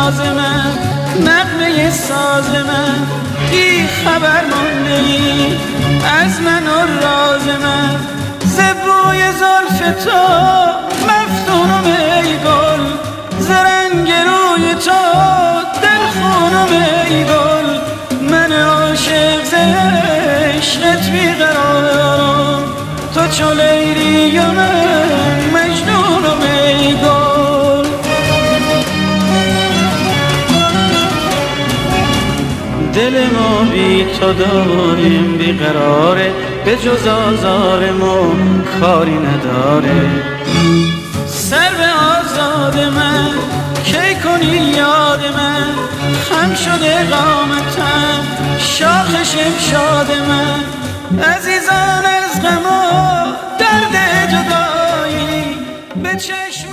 ناز من، نغمه ساز من، بی خبر مانده ای از من و راز من. ز بوی زلف تو مفتونم ای گل، ز رنگ روی تو دلخونم ای گل. من عاشق ز عشقت بیقرارم، تو چو لیلی و من مجنونم ای گل. دل ما بی تو داریم بیقراره، به جز آزار ما کاری نداره. سر به آزاد من کی کنی یاد من، خم شده قامتم شاخ شمشاد من. عزیزان از غم و درد جدایی به چشم